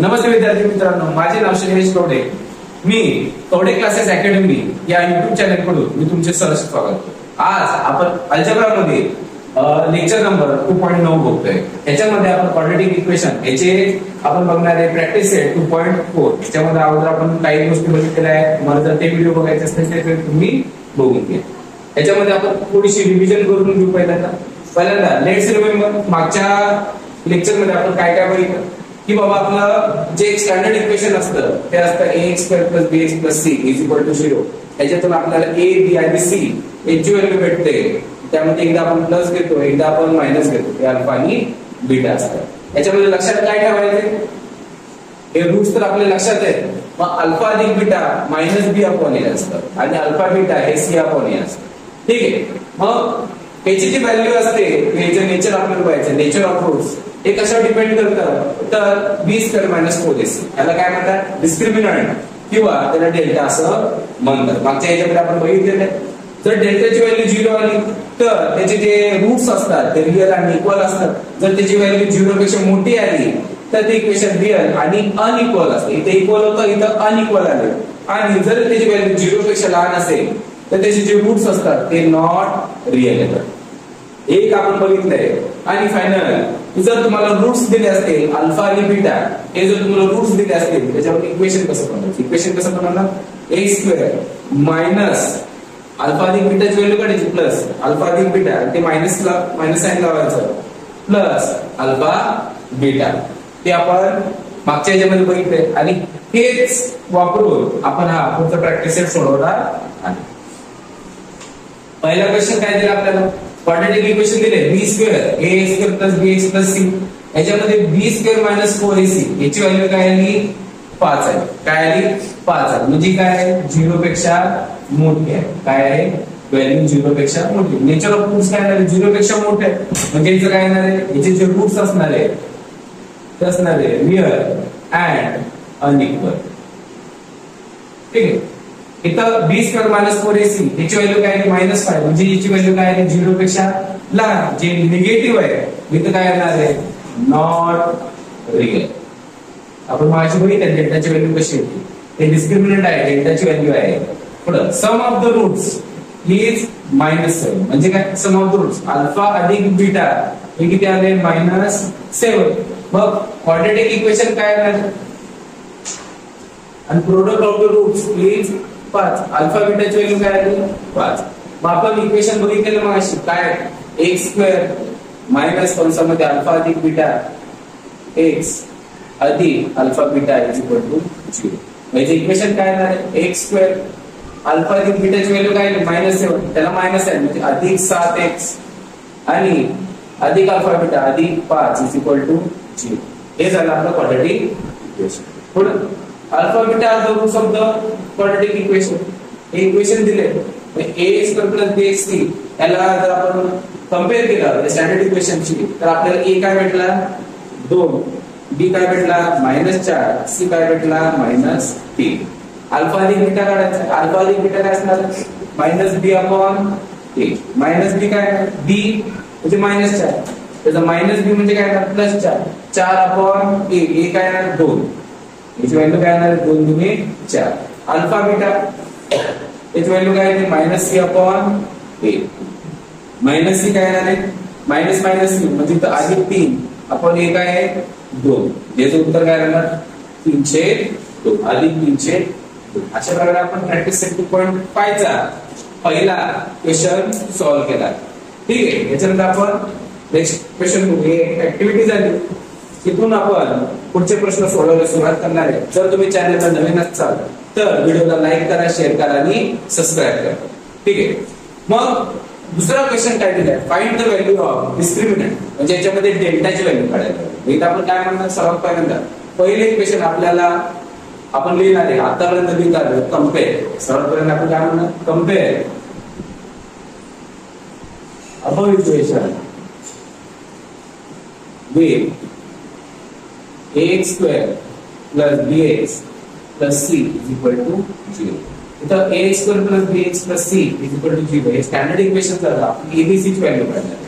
नमस्ते विद्यार्थी मित्रांनो, माझे नाव श्रीनिवास कवडे. मी कवडे क्लासेस अकॅडमी या युट्यूब चॅनल कडून मी तुमचे सहर्ष स्वागत करतो. आज आपण अल्जेब्रा मध्ये लेक्चर नंबर 2.9 बघतोय. याच्यामध्ये आपण क्वाड्रॅटिक इक्वेशन याचे आपण बघणार आहे प्रॅक्टिस सेट 2.4. याच्यामध्ये अगोदर आपण काही गोष्टी बघितलेल्या आहेत. तुम्हाला जर ते व्हिडिओ बघायचे असतील तर तुम्ही बघून घ्या. याच्यामध्ये आपण थोडीशी रिव्हिजन करून घेऊ. पहिल्यांदा लेट्स रिमेंबर, मागच्या लेक्चर मध्ये आपण काय काय बघितलं की बाबा आपलं जे स्टँडर्ड इक्वेशन असतं ते असतं ax² + bx + c = 0. याच्यातून आपल्याला a b आणि c याची व्हॅल्यू भेटते. त्यामध्ये एकदा आपण प्लस घेतो, एकदा आपण मायनस घेतो. हे अल्फा आणि बीटा असतात. याच्यामध्ये लक्षात काय ठेवायचे, हे रूट्स तर आपल्या लक्षात आहेत. मग अल्फा अधिक बीटा -b/a असतं आणि अल्फा बीटा हे c/a असतं. ठीक आहे. मग याची जी व्हॅल्यू असते, याचं नेचर आपल्याला बघायचं. नेचर ऑफ रूट्स हे कशावर डिपेंड करतं, तर b² - 4ac याला काय म्हणतात, डिस्क्रिमिनंट किंवा त्याला डेल्टा असं म्हणतात. मागच्या याच्यामध्ये आपण बघितलेलं, जर डेल्टाची व्हॅल्यू 0 आली तर त्याचे जे रूट्स असतात ते रिअल आणि इक्वल असतात. जर त्याची व्हॅल्यू 0 पेक्षा मोठी आली तर ते इक्वेशन रिअल आणि अनइक्वल असते. इथे इक्वल होतं, इथं अनइक्वल आले. आणि जर त्याची व्हॅल्यू 0 पेक्षा लहान असेल तर त्याचे जे रूट्स असतात ते नॉट रिअल येतात. एक आपण बघितलंय. आणि फायनल, जर तुम्हाला रूट्स दिले असतील अल्फा आणि बीटा, हे जर तुम्हाला रूट्स दिले असतील त्याच्यावर इक्वेशन कसं बनवायचं, इक्वेशन कसं बनवणार, a² - अल्फा अधिक बीटाची व्हॅल्यू काढायची प्लस अल्फा अधिक बीटा, ते मायनस साइन लावायचं प्लस अल्फा बीटा. ते आपण मागच्या याच्यामध्ये बघितलंय आणि हेच वापरून आपण हा पुढचा प्रॅक्टिस सेट सोडवणार आहे. पहिला क्वेश्चन काय दिला आपल्याला, क्वाड्रॅटिक इक्वेशन दिले b² ax² + bx + c. याच्यामध्ये b² - 4ac याची व्हॅल्यू काय आली, 5 आहे. काय आली, 5 आहे. म्हणजे काय, 0 पेक्षा मोठी आहे. काय आहे, व्हॅल्यू 0 पेक्षा मोठी. नेचर ऑफ रूट्स काय आहे, 0 पेक्षा मोठे आहे. म्हणजे याचं काय येणार आहे, याचे जे रूट्स असणार आहे ते असणार आहे रिअल अँड अनइक्वल. ठीक आहे. इथं b² - 4ac याची व्हॅल्यू काय आहे, -5. म्हणजे याची व्हॅल्यू काय आहे, 0 पेक्षा लहान. जे निगेटिव्ह आहे इथं काय येणार आहे, नॉट रिअल. आपण मागाशी बघितलं डेल्टाची व्हॅल्यू कशी होती, ते डिस्क्रिमिनंट आहे, डेल्टाची व्हॅल्यू आहे. पुढे सम ऑफ द रूट्स इज -7. म्हणजे काय, सम ऑफ द रूट्स अल्फा अधिक बीटा हे किती आले, -7. मग क्वाड्रॅटिक इक्वेशन काय आहे, आणि product of the roots is 5. Alpha बीटाची व्हॅल्यू काय आली, 5. मग आपण इक्वेशन बघितलेलं मग अशी काय, x² - कंसामध्ये अल्फा अधिक बीटा x अधिक अल्फा बीटा = 0. म्हणजे इक्वेशन काय आहे, x² अल्फा अधिक बीटाची व्हॅल्यू काय आहे, -7. त्याला मायनस आहे म्हणजे अधिक 7x आणि अधिक अल्फा बीटा अधिक 5 = 0. हे झालं आपलं क्वाड्रॅटिक इक्वेशन. पुढे alpha beta are the roots of the quadratic equation. हे इक्वेशन दिले ax² + bx c याला जर आपण कंपेअर केलं स्टँडर्ड इक्वेशनशी तर आपल्याला a काय भेटला, 2, b काय भेटला, -4, c काय भेटला, -3. अल्फा अधिक बीटा काढायचा. अल्फा अधिक बीटा काय असणार, -b/a. -b काय, b म्हणजे -4, त्याचा -b म्हणजे काय येणार, +4. 4/a. a काय येणार, 2. याची व्हॅल्यू काय येणार, 2 × 4. अल्फा बीटा याची व्हॅल्यू काय आहे, -c/a. -c काय येणार आहे, -c म्हणजे इथं अधिक 3 आपण a काय आहे, 2. याचं उत्तर काय येणार, 302 अधिक 302. अशा प्रकारे आपण प्रॅक्टिस सेट 2.5 चा पहिला क्वेश्चन सॉल्व्ह केला. ठीक आहे. याच्यानंतर आपण नेक्स्ट क्वेश्चन बघूया. ऍक्टिव्हिटी झाली, इथून आपण पुढचे प्रश्न सोडवायला सुरुवात करणार आहे. जर तुम्ही चॅनलला नवीन असाल तर व्हिडिओला लाईक करा, शेअर करा आणि सबस्क्राईब करा. ठीक आहे. मग दुसरा क्वेश्चन काय दिलाय, find the value of discriminant. म्हणजे याच्यामध्ये डेल्टाची व्हॅल्यू काढायला. इथं आपण काय म्हणणार, सर्वात पहिल्यांदा पहिले इक्वेशन आपल्याला आपण लिहिणार आहे, आतापर्यंत लिहिणार कम्पेअर. सर्वात पहिल्यांदा आपण काय म्हणणार, compare above equation with ax² + bx + c = 0. इथं ax² + bx + c = 0 हे स्टँडर्ड इक्वेशन झालं. आपण abc ची व्हॅल्यू काढणार आहे.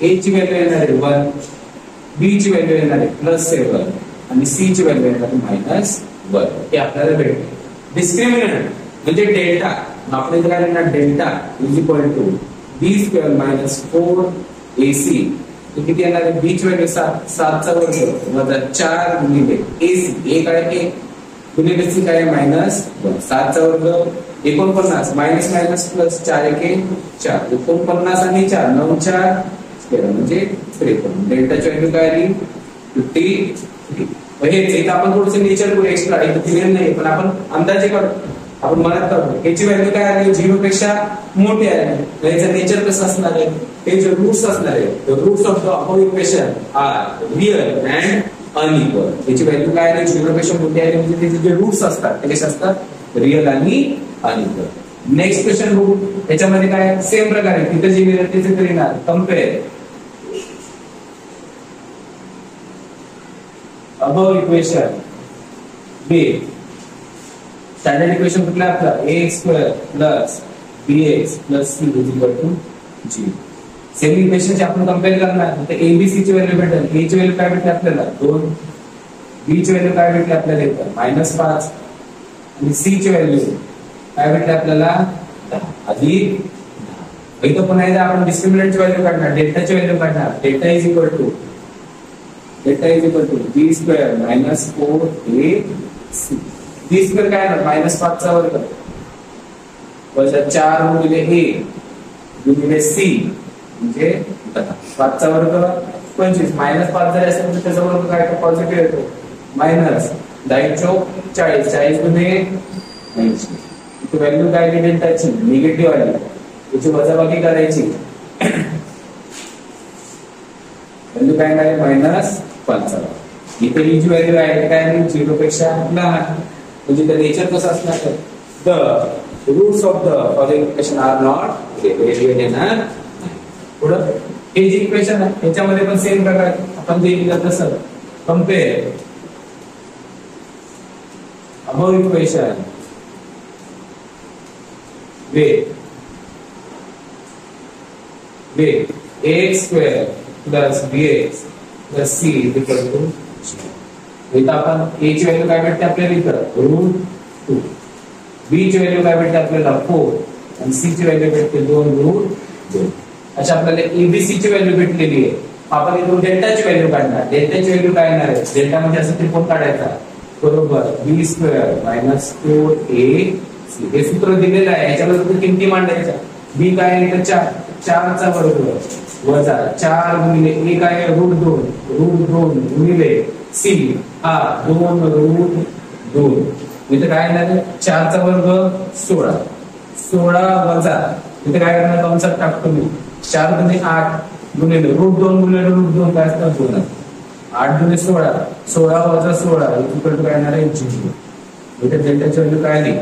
a ची व्हॅल्यू येणार आहे 1, b ची व्हॅल्यू येणार आहे +7, आणि सी ची व्हॅल्यू येणार -1 हे आपल्याला भेटते. डिस्क्रिमिनंट म्हणजे डेल्टा, आपण इथे काय लिहिणार delta is equal to B square minus 4ac. किती येणार आहे बी ची व्हॅल्यू 7 चा वर्ग वजा 4 गुणिले ac. ए काय आहे गुणिले सी काय -1 7 चा वर्ग 49 मायनस मायनस प्लस 4 एके 4 49 आणि 4 9 4 म्हणजे 53. डेल्टाची व्हॅल्यू काय आली 53. हेच इथं आपण थोडंसं नेचर करू एक्स्ट्रा इथं दिलेलं नाही पण आपण अंदाजे काढतो आपण मनात काढतो. याची व्हॅल्यू काय आली 0 पेक्षा मोठी आहे. याचं नेचर कसं असणार आहे हे जे रूट्स असणार आहे the roots of the above equation are real and unequal. याची व्हॅल्यू काय आहे 0 पेक्षा मोठी आहे म्हणजे त्याचे जे रूट्स असतात ते कसे असतात रियल आणि अनइक्वल. नेक्स्ट क्वेश्चन बघू. याच्यामध्ये काय सेम प्रकारे तिथे जे मिळेल त्याचे करणार compare above equation with standard equation कुठला आपला ax² plus bx plus c is equal to 0. Same equation चे आपण कंपेअर करणार तर abc ची व्हॅल्यू भेटेल. a ची व्हॅल्यू काय भेटते आपल्याला 2, b ची व्हॅल्यू काय भेटते आपल्याला इथं -5 आणि c ची व्हॅल्यू काय भेटते आपल्याला 10 अधिक 10. इथं पुन्हा एकदा आपण डिस्क्रिमिनंट ची व्हॅल्यू काढणार डेल्टा ची व्हॅल्यू काढणार. Delta is equal to b square minus 4ac. b square काय आहे -5 चा वर्ग वजा 4 गुणिले a गुणिले c म्हणजे 5 चा वर्ग 25 -5 जर असेल तर त्याचा वर्ग काय पॉझिटिव्ह येतो -10 40 गुणिले 80. इथे व्हॅल्यू काय आहे डेल्टाची निगेटिव्ह आली याची वजाबाकी करायची. व्हॅल्यू काय आहे -5. इथे ही जी व्हॅल्यू आहे काय 0 पेक्षा लहान म्हणजे द नेचर कसं असणार the roots of the following equation are not real येणार. पुढं हे जे इक्वेशन आहे याच्यामध्ये पण सेम प्रकार आपण जे लिहिलं तसं compare above equation with ax² plus bx plus c is equal to 0. इथं आपण a ची व्हॅल्यू काय भेटते आपल्याला इथं √2, b ची व्हॅल्यू काय भेटते आपल्याला 4 आणि c ची व्हॅल्यू भेटते 2√2. अशा आपल्याला abc ची व्हॅल्यू भेटलेली आहे. आपण इथून डेल्टाची व्हॅल्यू काढणार. डेल्टाची व्हॅल्यू काय येणार आहे डेल्टा म्हणजे असं त्रिकोण काढायचा बरोबर b² minus 4ac. हे सूत्र दिलेलं आहे याच्यामध्ये किमती मांडायच्या. b काय आहे इथं 4 चा वर्ग वजा 4 गुणिले a काय आहे √2 गुणिले c हा 2√2. इथे काय येणार 4 चा वर्ग 16 वजा इथे काय करणार कंसात टाकतो मी 4 गुणिले 8 गुणिले √2 गुणिले √2 काय असतं 2. 8 गुणिले 16 वजा 16 इक्वल काय येणार आहे 0. इथे डेल्टाची व्हॅल्यू काय आली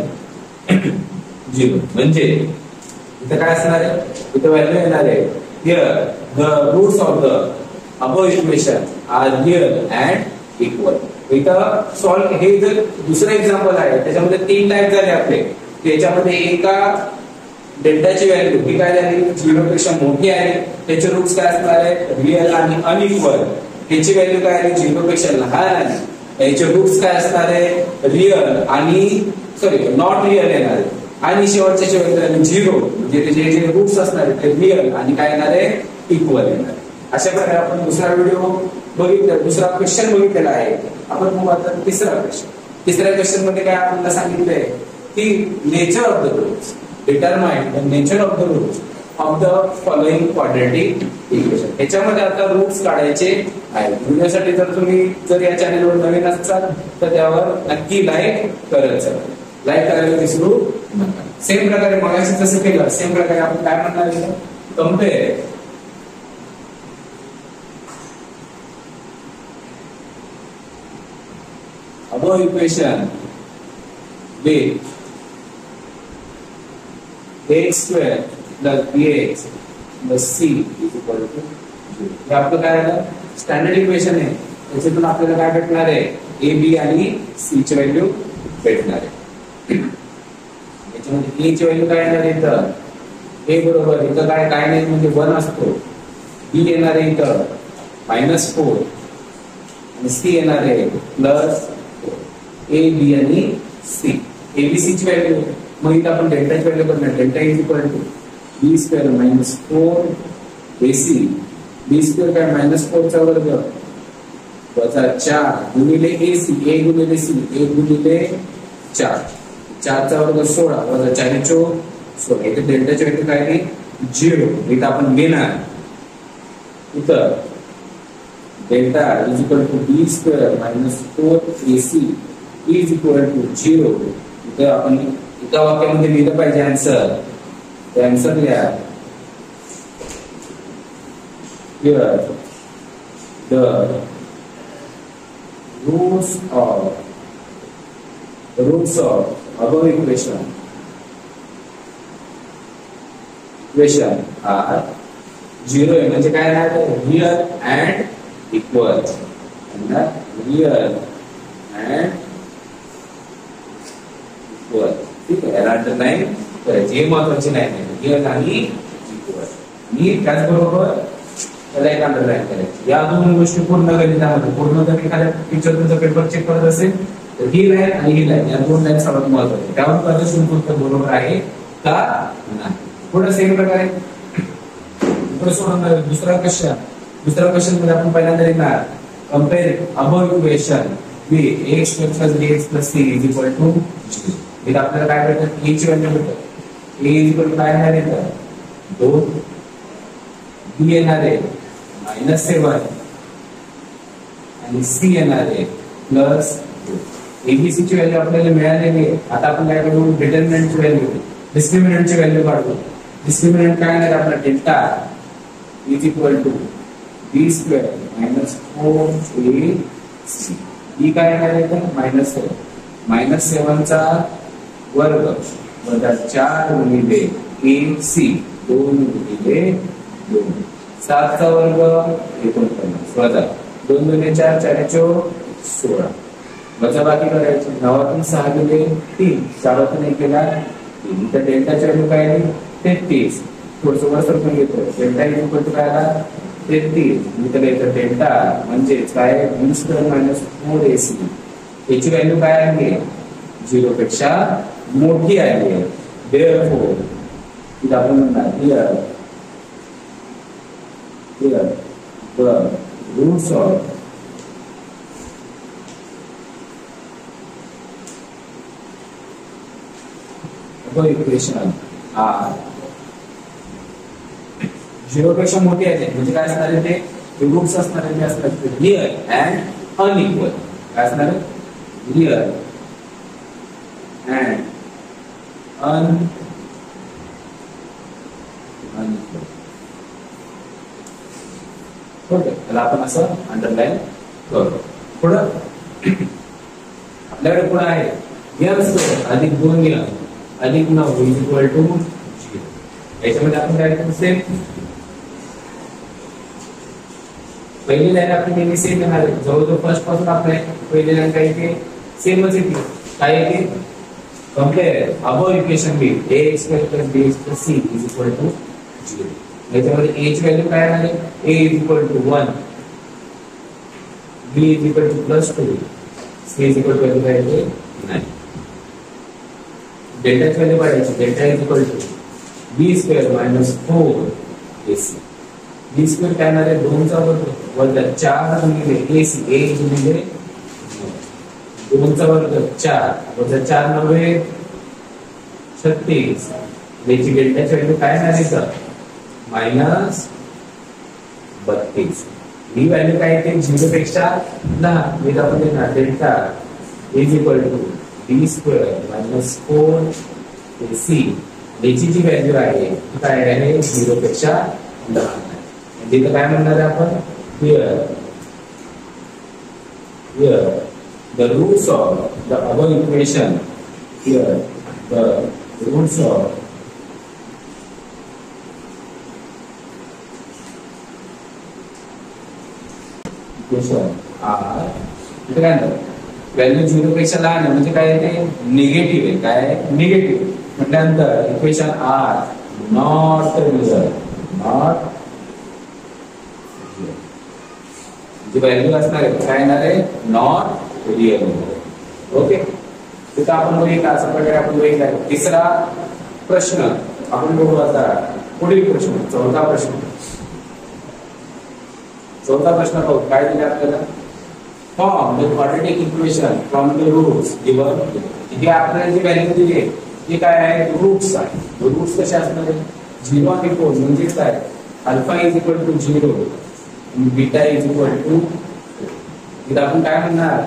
0. म्हणजे इथे काय असणार आहे इथे व्हॅल्यू येणार आहे here the roots of the above equation are real and equal. इथं सॉल्व हे जर दुसरं एक्झाम्पल आहे त्याच्यामध्ये 3 टाइप झाले आपले. त्याच्यामध्ये एका डेल्टाची व्हॅल्यू ही काय झाली 0 पेक्षा मोठी आहे त्याचे रूट्स काय असणार आहेत रियल आणि अनइक्वल. त्याची व्हॅल्यू काय आली 0 पेक्षा लहान आली याचे रूट्स काय असणार आहे रियल आणि नॉट रियल येणार आहे. आणि शेवटच्या व्हॅल्यू 0 म्हणजे त्याचे जे रूट्स असणार ते रियल आणि काय येणार आहे इक्वल येणार. अशा प्रकारे आपण दुसरा व्हिडिओ बघितला दुसरा क्वेश्चन बघितलेला आहे. आपण मग आता तिसरा क्वेश्चन. तिसऱ्या क्वेश्चन मध्ये काय आपल्याला सांगितलंय की nature of the roots determine the nature of the roots of the following quadratic equation. याच्यामध्ये आता रूट्स काढायचे आहेत. व्हिडिओसाठी जर या चॅनलवर नवीन असाल तर त्यावर नक्की लाईक करत जा. लाईक करायला विसरू नका. सेम प्रकारे मगाशी जसं केलं सेम प्रकारे आपण काय म्हणणार compare above equation with ax² plus bx plus c is equal to 0. हे आपलं काय आहे स्टँडर्ड इक्वेशन आहे. त्याच्यातून आपल्याला काय भेटणार आहे a b आणि c ची व्हॅल्यू भेटणार आहे. याच्यामध्ये a ची व्हॅल्यू काय येणार आहे इथं a बरोबर इथं काय नाही म्हणजे 1 असतो. b येणार आहे इथं -4 आणि सी येणार आहे प्लस ए बी आणि सी. एबीसी ची व्हॅल्यू मग इथं आपण डेल्टाची व्हॅल्यू करणार. Delta is equal to B square minus 4 AC. B square काय मायनस 4 चा वर्ग वजा 4 गुणिले एसी. ए गुणिले सी. ए गुणिले 4. 4 चा वर्ग 16 वजा 4 4 16. इथे डेल्टाची व्हॅल्यू काय आहे 0. इथं आपण घेणार इथं delta is equal to B square minus 4 AC is equal to 0. इथं आपण एका वाक्यामध्ये लिहिलं पाहिजे आन्सर. ते आन्सर लिहा. Here the roots of above equation are 0 आहे म्हणजे काय आहे real and equal. Real and equal. ठीक आहे याला अंडरलाईन करायची. हे महत्वाची लाईन आहे. रिअल आणि इक्वल. आणि त्याचबरोबर त्याला एक अंडरलाईन करायची. या दोन गोष्टी पूर्ण गणितामध्ये पूर्ण जर एखाद्या टीचर तुमचा पेपर चेक करत असेल तर ही लाईन आणि ही लाईन या दोन लाईन सर्वात महत्वाची. त्यावर प्रदर्शन उत्तर बरोबर आहे का नाही. पुढे सेम प्रकारे दुसरा क्वेश्चन मध्ये आपण पहिल्यांदा लिहिणार compare above equation with X plus bx plus c is equal to 0. इथे आपल्याला काय भेटतं a ची व्हॅल्यू भेटतं. a इज इक्वल टू काय येणार आहे 2. b येणार आहे -7 आणि c येणार आहे प्लस 2. एबीसी ची व्हॅल्यू आपल्याला मिळालेली आहे. आता आपण काय करू डिटर्मिनंटची व्हॅल्यू डिस्क्रिमिनंटची व्हॅल्यू काढू. डिस्क्रिमिनंट काय येणार आपला delta is equal to B square minus 4ac. ही काय येणार आहे -7 चा वर्ग वजा 4 गुणिले ac 2 गुणिले 2. 7 चा वर्ग 49 वजा 2 गुणिले 4 4 16. वजा बाकी करायची 9 6 गेले 3 4 1 केला 3. तर डेल्टाची व्हॅल्यू काय आहे 33. थोडंसं वर सरकून घेतो. डेल्टा इज इक्वल टू काय आला 33. इथं घ्यायचं डेल्टा म्हणजे काय बी स्क्वेअर मायनस 4ac. याची व्हॅल्यू काय आहे 0 पेक्षा मोठी आहे. देअरफॉर इथं आपण म्हणणार here the roots of above equation are 0 पेक्षा मोठी आहे. म्हणजे काय असणार आहे ते रूट्स असणार आहे. असणार रिअल अँड अनइक्वल. काय असणार रिअल अँड अनइक्वल. ओके त्याला आपण असं अंडरलाईन करतो. पुढं आपल्याकडे पुढे आहे अधिक 2 अधिक 9 इज इक्वल टू 0. याच्यामध्ये आपण काय करू सेम पहिली लाईन आपली नेहमी सेम येणार आहे. जवळजवळ फर्स्ट पासून आपल्या पहिली लाईन काय येते सेमच येते. काय येते compare above equation with ax plus bx plus c is equal to 0. याच्यामध्ये a ची व्हॅल्यू काय आहे a is equal to 1 b is equal to plus 2 c is equal to value काय आहे 9. डेल्टाची व्हॅल्यू काढायची. Delta is equal to B square minus 4ac. B square काय येणार आहे 2 चा वर्ग वजा 4 गुणिले ac. a गुणिले 2 चा वर्ग 4 वजा 4 9 36. याची डेल्टाची व्हॅल्यू काय येणार आहे -32. ही व्हॅल्यू काय येते 0 पेक्षा लहान. म्हणजे आपण लिहिणार delta is equal to B square minus 4ac. याची जी व्हॅल्यू आहे ती काय आहे 0 पेक्षा लहान आहे. म्हणजे इथं काय म्हणणार आहे आपण here the roots of the above equation here the roots of equation are इथे काय व्हॅल्यू 0 पेक्षा लहान आहे म्हणजे काय ते निगेटिव्ह आहे. काय निगेटिव्ह म्हटल्यानंतर equation are not real. Not जी व्हॅल्यू असणार आहे काय येणार आहे नॉट रिअल. ओके तिथं आपण बघितलं अशा प्रकारे आपण बघितलं. तिसरा प्रश्न आपण बघू आता. पुढील प्रश्न चौथा प्रश्न. चौथा प्रश्न पाहू काय दिले आपल्याला. Form the quadratic equation from the roots given. इथे आपल्याला जी व्हॅल्यू दिली आहे ती काय आहे रूट्स आहे. रूट्स कसे असणार आहे 0 आणि 4 म्हणजे काय अल्फा इज इक्वल टू 0 आणि बीटा इज इक्वल टू. इथं आपण काय म्हणणार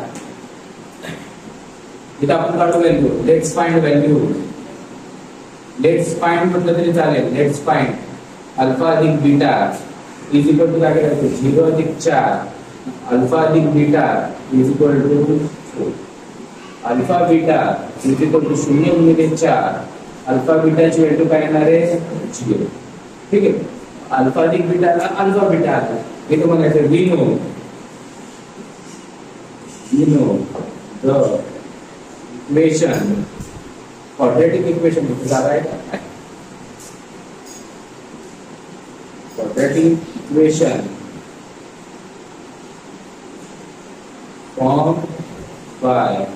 इथं आपण काढू value. Let's find value. Let's find म्हटलं तरी चालेल. लेट्स फाइंड अल्फा अधिक बीटा इज इक्वल टू काय करायचं 0 अधिक 4 अल्फा अधिक beta is equal to 4. Alpha beta is equal to 0 गुणिले 4 अल्फा बीटाची व्हॅल्यू काय येणार आहे 0. ठीक आहे. अल्फा अधिक बीटाला अल्फा बीटा आला हे तुम्हाला म्हणायचं we know the equation quadratic equation इथे जागा आहे का quadratic equation form by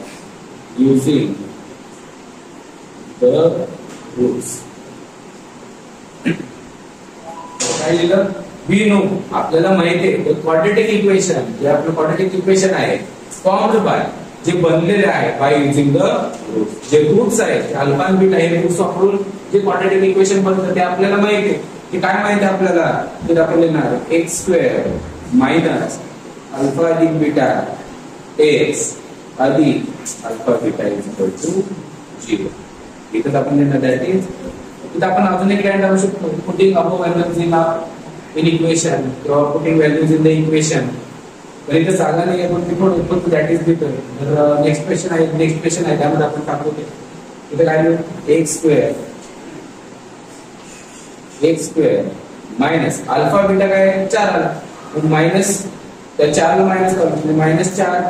using the roots. काय लिहिलं वी नो आपल्याला माहिती आहे क्वाड्रॅटिक इक्वेशन जे आपलं क्वाड्रॅटिक इक्वेशन आहे फॉर्म्ड बाय जे बनलेले आहे बाय युजिंग द रूट्स. जे रूट्स आहेत अल्फा आणि बीटा हे रूट्स वापरून जे क्वाड्रॅटिक इक्वेशन बनतं ते आपल्याला माहिती आहे. की काय माहिती आहे आपल्याला तर आपण लिहिणार x² मायनस अल्फा अधिक बीटा x अधिक alpha beta is equal to 0. इथं आपण लिहिणार दॅट इज. इथं आपण अजून एक काय करू शकतो putting above values in equation किंवा putting values in the equation. तर इथं जागा नाही आहे पण दॅट इज देतो. तर नेक्स्ट क्वेश्चन आहे त्यामध्ये आपण टाकू ते. इथं काय लिहू x² मायनस अल्फा बीटा काय 4 आला मायनस त्या 4 ला मायनस करू मायनस 4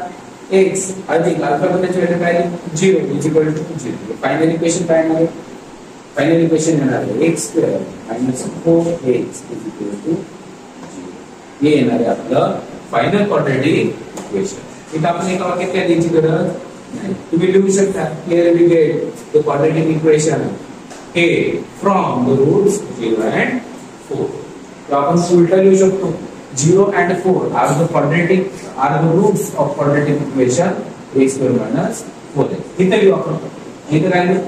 x अधिक अल्फा बीटाची व्हॅल्यू काय 0 is equal to 0. Final equation काय येणार आहे फायनल इक्वेशन येणार आहे x² minus 4x is equal to 0. हे येणार आहे आपलं फायनल क्वाड्रॅटिक इक्वेशन. इथं आपण एका वाक्यात काय द्यायची गरज नाही. तुम्ही लिहू शकता clearly get the quadratic equation हे फ्रॉम द रूट्स 0 and 4. तर आपण उलटा लिहू शकतो 0 and 4 are the roots of quadratic equation x² minus 4x. इथे लिहू आपण. इथे काय लिहू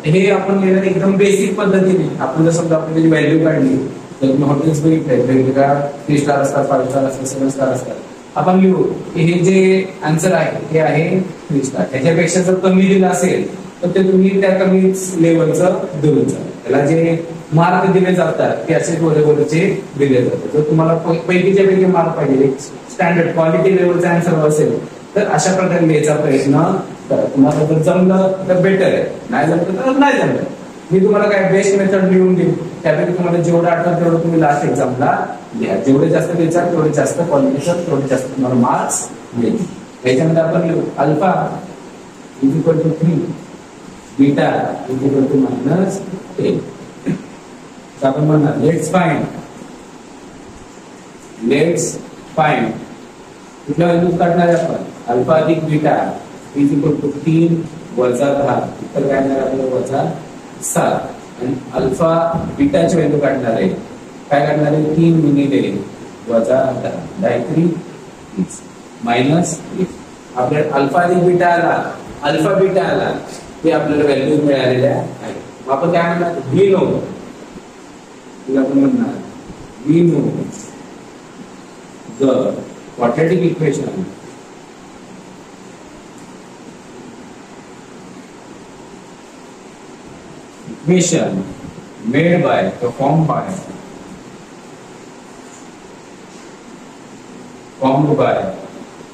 हे आपण लिहिणार एकदम बेसिक पद्धतीने. आपण जर समजा आपण त्याची व्हॅल्यू काढली तर तुम्ही हॉटेल्स बघितले वेगवेगळ्या 3 स्टार असतात 5 स्टार असतात 7 स्टार असतात. आपण लिहू की हे जे आन्सर आहे हे आहे 3 स्टार. त्याच्यापेक्षा जर कमी दिलं असेल तर ते तुम्ही त्या कमी लेवलचं देऊन जा. त्याला जे मार्क दिले जातात ते असे वरचे दिले जातात. जर तुम्हाला पैकीच्या पैकी मार्क पाहिजे स्टँडर्ड क्वालिटी लेवलचा आन्सर असेल तर अशा प्रकारे लिहायचा प्रयत्न करा. तुम्हाला जर जमलं तर बेटर आहे नाही जमलं तर नाही जमलं. मी तुम्हाला काय बेस्ट मेथड लिहून देईन त्यापैकी तुम्हाला जेवढं आठवत तेवढं तुम्ही लास्ट एक्झामला लिहा. जेवढे जास्त द्यायचा तेवढे जास्त क्वालिटीचं तेवढे जास्त तुम्हाला मार्क्स मिळेल. याच्यामध्ये आपण लिहू alpha is equal to 3 beta is equal to minus 10. आपण म्हणणार लेट्स फाइंड कुठल्या व्हॅल्यूज काढणार आहे आपण अल्फा अधिक बीटा इज इक्वल टू 3 वजा 10 तर काय येणार आपल्याला वजा 7. आणि अल्फा बीटाची व्हॅल्यू काढणार आहे काय काढणार आहे 3 गुणिले वजा 10 3 मायनस 1. आपल्याला अल्फा अधिक बीटा आला हे आपल्याला व्हॅल्यूज मिळालेल्या आहेत. आपण काय म्हणणार वी नो आपण म्हणणार we know the quadratic equation made by form by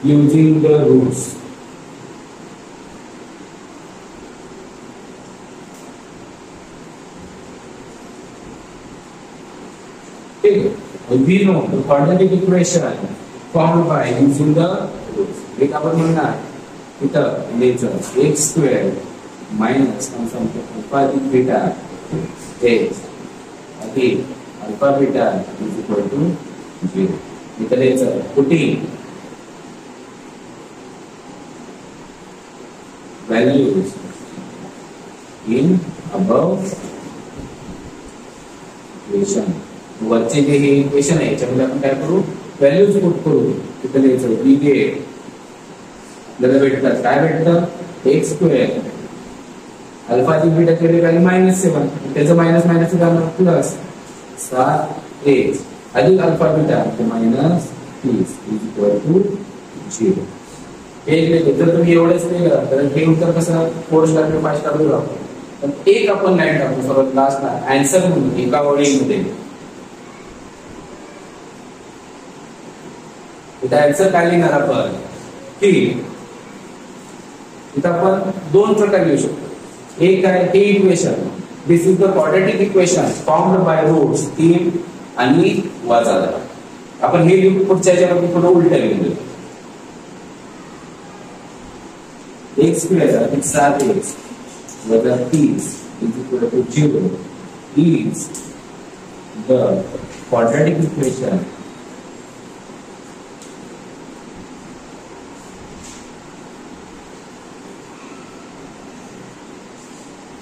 using the roots. We know the quadratic equation formed by using the roots. एक आपण म्हणणार इथं लिहायचं x² मायनस अल्फा अधिक बीटा x अधिक alpha beta is equal to 0. इथं लिहायचं putting values in above equation. वरचे जे हे इक्वेशन आहे याच्यामध्ये आपण काय करू, व्हॅल्यूज पुट करू. तिथे लिहायचं बी आपल्याला भेटतात, काय भेटतं, एक्स स्क्वेअर अल्फा ची बीटाची व्हॅल्यू -7, त्याचं मायनस मायनस प्लस 7x अधिक अल्फा बीटा -30 0. हे जर तुम्ही एवढंच केलं तर हे उत्तर कसं 4 स्टार किंवा 5 स्टार लागतो. पण एक आपण लाईन टाकू सर्वात लास्टला आन्सर म्हणून एका ओळीमध्ये. इथं आन्सर काय लिहिणार आपण की इथं आपण दोन प्रकार लिहू शकतो. एक आहे हे equation, this is the quadratic equation formed by roots 3 आणि वजा 10. आपण हे लिहू, पुढच्या याच्यामध्ये थोडं उलट लिहून देऊ. x स्क्वेअर अधिक 7x वजा 30 0 is the quadratic equation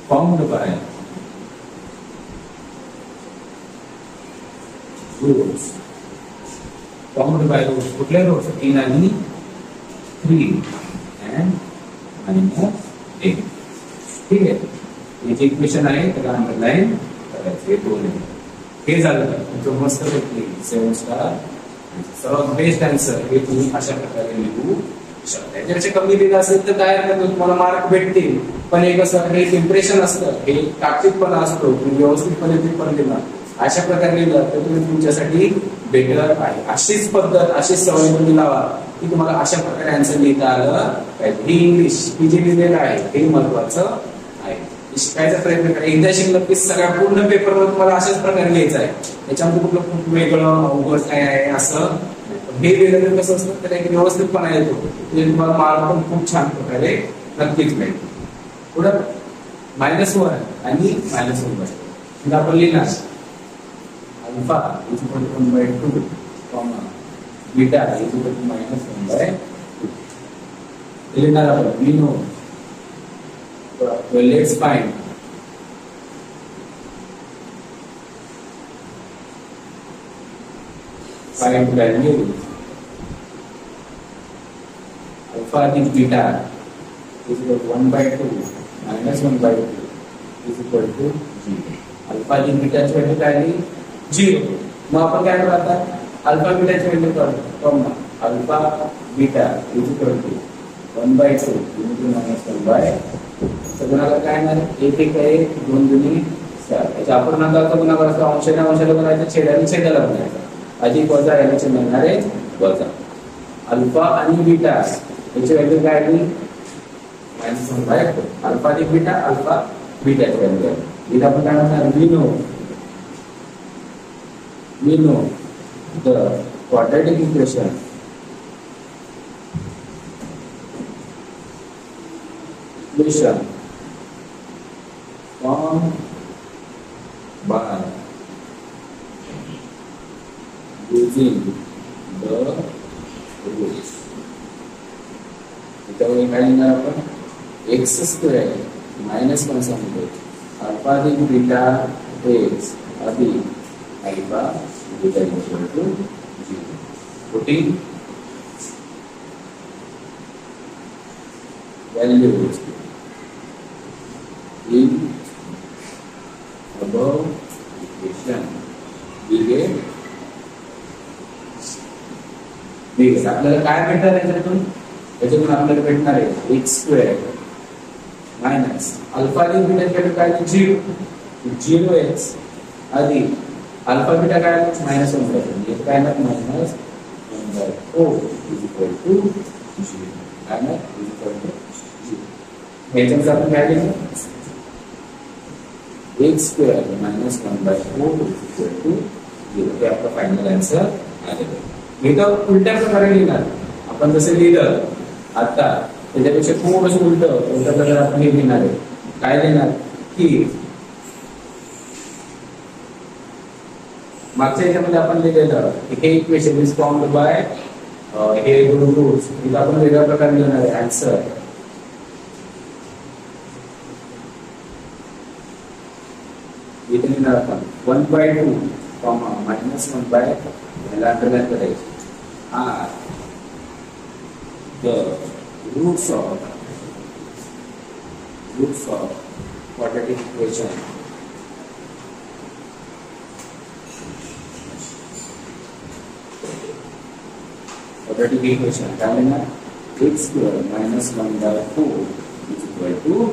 formed by roots. Formed by roots. कुठले roots? 3 आणि 3 and -8. ठीक आहे. हे जे इक्वेशन आहे त्याला अंडरलाईन करायचं. हे दोन आहे. हे झालं तुमचं मस्त पैकी 7 स्टार. सर्वात बेस्ट आन्सर हे तुम्ही अशा प्रकारे लिहू शकता. याच्यापेक्षा कमी लिहिलं असेल तर काय करतो, तुम्हाला मार्क भेटतील. पण हे कसं, हे इम्प्रेशन असतं, हे टाकटीकपणा असतो, तुम्ही व्यवस्थितपणे ते पण लिहिला अशा प्रकारे लिहिलं तर तुम्ही तुमच्यासाठी बेटर आहे. अशीच पद्धत, अशीच सवय तुम्ही लावा की तुम्हाला अशा प्रकारे आन्सर लिहिता आलं पाहिजे. ही इंग्लिश ही जे लिहिलेलं आहे हे महत्वाचं आहे. शिकायचा प्रयत्न करा. एकदा शिकलं की सगळ्या पूर्ण पेपरवर तुम्हाला अशाच प्रकारे लिहायचं आहे. त्याच्यामध्ये कुठलं खूप वेगळं अवघड काय आहे असं हे लिहिलं कसं असतं, तर एक व्यवस्थितपणा येतो. म्हणजे तुम्हाला मार्क पण खूप छान प्रकारे नक्कीच मिळेल. पुढं -1 आणि -1 आपण लिहिणार alpha is equal to 1/2 comma beta is equal to -1/2 लिहिणार आपण. We know let's find value alpha अधिक beta is equal to 1/2 -1/2 is equal to 0. Alpha अधिक बीटाची व्हॅल्यू काय आली 0. मग आपण काय करू आता, अल्फा बीटाची व्हॅल्यू काढू. Alpha beta is equal to 1/2 into -1/2. सगळ्याला काय येणार, 1 1 आहे 2 2 4. याच्या अपूर्णांकाचा गुणाकार असतो, अंशाने अंशाला बनायचा, छेदाने छेदाला बनायचा. अधिक वजा याचे मिळणार आहे वजा. अल्फा आणि बीटा याची व्हॅल्यू काय आली -1/2. अल्फा अधिक बीटा, अल्फा बीटाची व्हॅल्यू आहे. इथे आपण काय म्हणणार, we know the quadratic equation formed by using the roots. त्याच्यावर काय लिहिणार आपण, एक्स स्क्वेअर -1 सांगतो अल्फा अधिक बीटा एक्स अधिक alpha beta equal to 0. Putting values in above equation. ठीक आहे. आपल्याला काय भेटणार याच्यातून, आपल्याला भेटणार आहे एक्स स्क्वेअर मायनस अल्फा अधिक बीटा काय 0x अधिक अल्फा बीटा काय -1/2 काय ना -1/4 इज इक्वल टू 0. काय ना इज इक्वल टू 0. याच्यामध्ये आपण काय लिहिलं, X square -1/4 is equal to 0. हे आपलं फायनल आन्सर आलेलं. इथं उलट्या प्रकारे लिहिणार आपण, जसं लिहिलं आता त्याच्यापेक्षा खूप असं उलट्या प्रकारे आपण हे लिहिणार आहे. काय लिहिणार की मागच्या याच्यामध्ये आपण लिहिलेलं हे इक्वेशन इज फॉर्म्ड बाय हे दोन रूट्स. इथं आपण वेगळ्या प्रकारे लिहिणार आहे आन्सर लिहिणार आपण 1/2 कॉमा -1 याला अंडरलाईन करायची are the roots of quadratic equation काय लिहिणार x² -1/4 0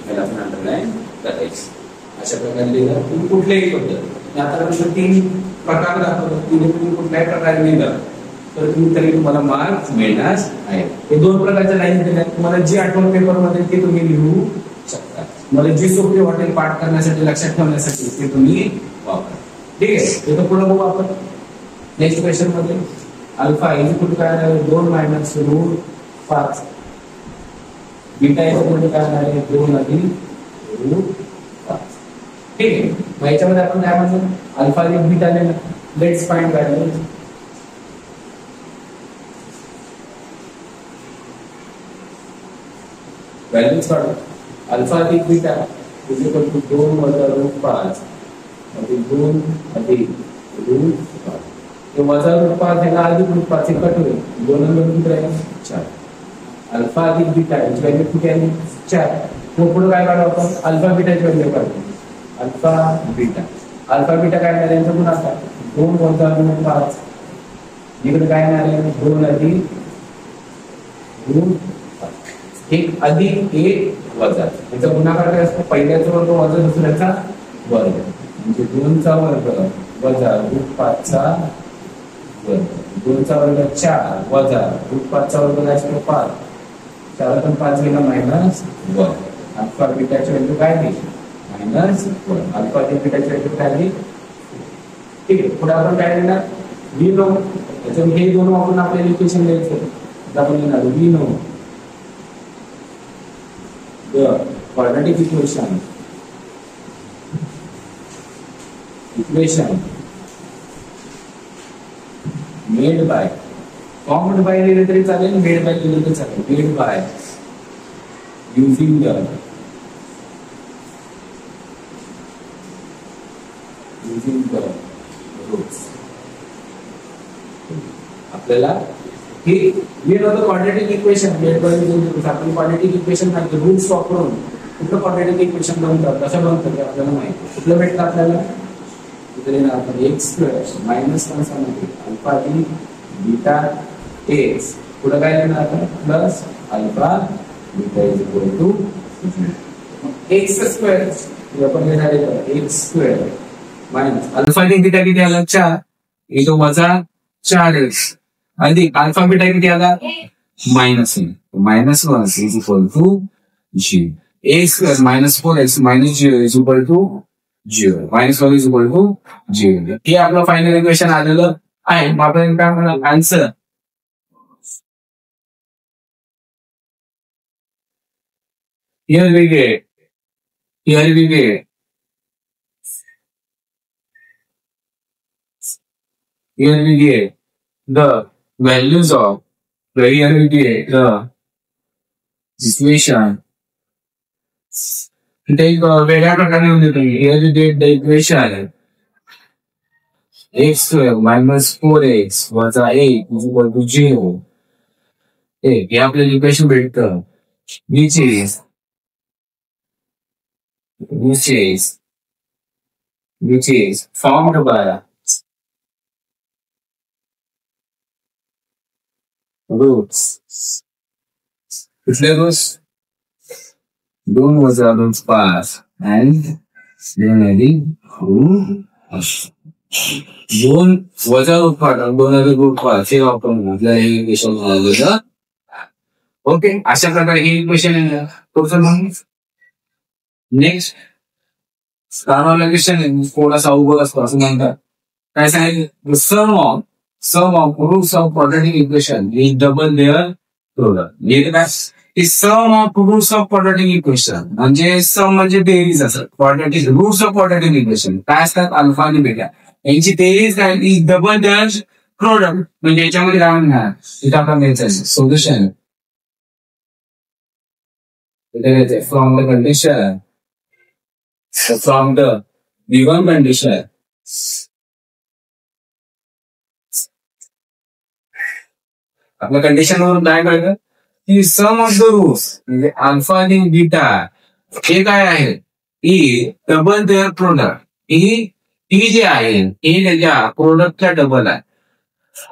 याला आपण अंडरलाईन करायचं. अशा प्रकारे लिहिलं तुम्ही कुठल्याही पद्धत आता तीन प्रकार दाखवतो तुम्ही कुठल्याही प्रकारे लिहिलं तर तुम्हाला मार्क्स मिळणार आहे. हे दोन प्रकारच्या लाईन दिल्या तुम्हाला जी आठवण पेपर मध्ये ते तुम्ही लिहू शकता. मला जी सोपी वाटेल पाठ करण्यासाठी लक्षात ठेवण्यासाठी ते तुम्ही वापरा. ठीक आहे. इथं पुढे बघू आपण नेक्स्ट क्वेश्चन मध्ये अल्फा इक्वल काय आहे 2 मायनस रूट 5 बीटा इक्वल काय आहे 2 अधिक रूट 5. ठीक आहे. मग याच्यामध्ये आपण काय म्हणतो अल्फा अधिक बीटा लिहिलं. Let's find value. व्हॅल्यूज काढू. अल्फा अधिक बीटा इज इक्वल टू 2 वजा रूट 5 अधिक 2 अधिक रूट 5. ते वजा रूट 5 याला अधिक रूट 5 हे कट होईल. 2 आणि 2 किती राहील 4. अल्फा अधिक बीटा याची व्हॅल्यू किती आहे 4. मग पुढे काय काढू आपण अल्फा बीटाची व्हॅल्यू काढू. अल्फा बीटा काय मिळाले यांचा गुणाकार 2 वजा रूट 5 इकडे काय मिळाले 2 अधिक रूट 1 अधिक 1 वजा याचा गुणाकार काय असतो पहिल्याचा वर्ग वजा दुसऱ्याचा वर्ग म्हणजे 2 चा वर्ग वजा रूट 5 चा वर्ग 2 चा वर्ग 4 वजा रूट 5 चा वर्ग काय असतो 5 4 5 गेला -1. अल्फा बीटाची व्हॅल्यू काय दिली -1. अल्फा बीटाची व्हॅल्यू काय दिली. ठीक आहे. पुढे आपण काय लिहिणार वी नो. त्याच्यामुळे हे दोन वापरून आपल्याला इक्वेशन लिहायचं. आपण लिहिणार we know the quadratic equation made by formed by लिहिले तरी चालेल made by लिहिले तरी चालेल. made by using the roots. आपल्याला हे क्वाड्रेटिक इक्वेशन आपण क्वाड्रेटिक इक्वेशन नाही रूट्स वापरून कुठलं क्वाड्रेटिक इक्वेशन बनवतात कसं बनवतात आपल्याला माहिती. कुठलं भेटतं आपल्याला इकडे ना आपण x² मायनस कंसामध्ये अल्फा अधिक बीटा x पुढे काय लिहिणार आपण plus alpha beta is equal to x² आपण लिहिणार आहे x² मायनस अल्फा अधिक बीटा किती आला 4 इथं वजा 4x अधिक अल्फा बीटा किती आला -1 is equal to 0. a² -4x - 0 is equal to 0 -1 is equal to 0. हे आपलं फायनल इक्वेशन आलेलं आहे. मग आपण काय म्हणणार answer here we get the values of the equation. वेगळ्या प्रकारे लिहून देतो. Here we get the equation x² -4x वजा 8 is equal to 0. हे आपल्याला इक्वेशन भेटतं which is formed by roots. कुठले रूट्स 2 वजा रूट 5 and 2 अधिक रूट 2 वजा रूट 5 आणि 2 अधिक रूट 5 हे वापरून आपल्याला हे इक्वेशन मिळालं. ओके. अशा प्रकारे हे इक्वेशन पुढचं मग नेक्स्ट काढवलेला क्वेश्चन थोडासा अवघड असतो असं म्हणतात. काय सांगितलं sum of roots of quadratic equation is double their product. म्हणजे काय sum of roots of quadratic equation म्हणजे sum म्हणजे बेरीज असतात. quadratic roots of quadratic equation काय असतात अल्फा आणि बीटा यांची बेरीज काय is double their product. म्हणजे याच्यामध्ये काय म्हणणार इथं आपण घ्यायचं solution from the condition from the given condition आपल्या कंडिशन वरून काय कळलं की सम ऑफ द रूट्स म्हणजे अल्फा आणि बीटा हे काय आहे ई डबल देअर प्रोडक्ट ही जे आहे ही त्याच्या प्रोडक्टच्या डबल आहे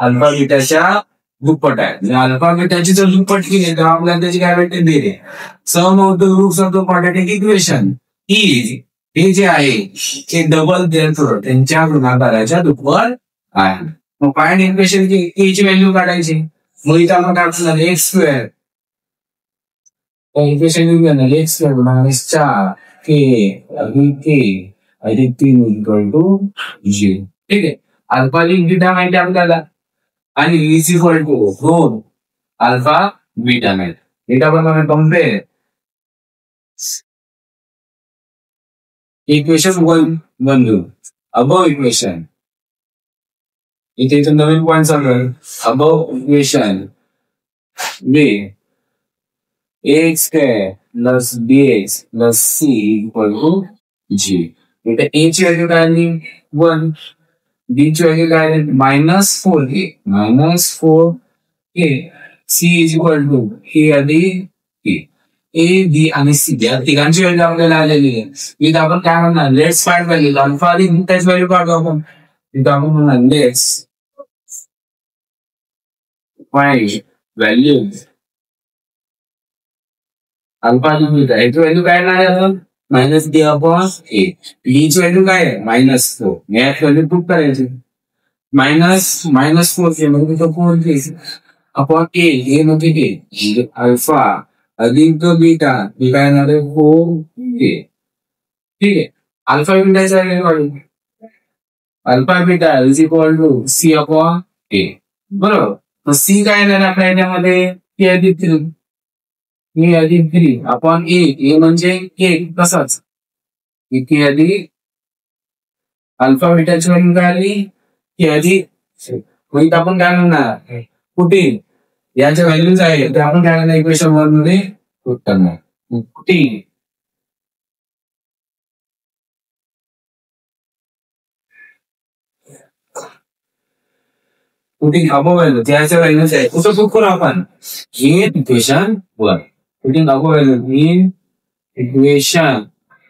अल्फा बीटाच्या दुप्पट आहे म्हणजे अल्फा बीटाची जर दुप्पट केली तर आपल्याला त्याची काय भेटते बेरीज sum of the roots of the quadratic equation is हे जे आहे ते डबल देअर प्रोडक्ट त्यांच्या गुणाकाराच्या दुप्पट आहे मग फाइंड इक्वेशन ची व्हॅल्यू काढायची मग इथं आपण काय करणार एक्स स्क्वेअर इक्वेशन घेणार एक्स स्क्वेअर मायनस 4 के के अधिक 3 इक्वल टू 0 ठीक आहे अल्फा लिंक बीटा माहिती आपल्याला आणि is equal to 2 alpha beta माहिती इथं आपण कम्पेअर इक्वेशन 1 बनवू अबव इक्वेशन इथे इथं नवीन पॉइंट सांगेल above equation B ax square plus bx plus c equal to g. इथे a ची व्हॅल्यू काय आली 1 b ची व्हॅल्यू काय आली -4a -4a c is equal to a आधी a b आणि c या तिघांची व्हॅल्यू आपल्याला आलेली आहे इथे आपण काय म्हणणार लेट्स फाइंड व्हॅल्यू अल्फा आणि बीटाची व्हॅल्यू काढू आपण इथे आपण म्हणणार लेट्स फाइंड व्हॅल्यूज अल्फा आणि बीटा याची व्हॅल्यू काय नाही आपण -d अपॉन a b ची व्हॅल्यू काय आहे -4 याची व्हॅल्यू प्रूव्ह करायची -4 म्हणजे तो 4 अपॉन a हे म्हणजे अल्फा अधिक बीटा हे काय येणार आहे 4a ठीक आहे अल्फा बीटाची व्हॅल्यू काढू alpha beta is equal to c upon a बरोबर तर c काय येणार आपल्या याच्यामध्ये k अधिक 3 के अधिक 3 अपॉन ए म्हणजे के तसाच के अधिक अल्फा बीटाची व्हॅल्यू काय आली के अधिक मग आपण काय म्हणणार कुठे याच्या व्हॅल्यूज आहे ते आपण काय करणार इक्वेशन 1 मध्ये पुट करणार कुठे पुटिंग अबव व्हॅल्यू त्याच्या व्हॅल्यूज आहे कुठं पुट करू आपण in equation 1 putting above value in equation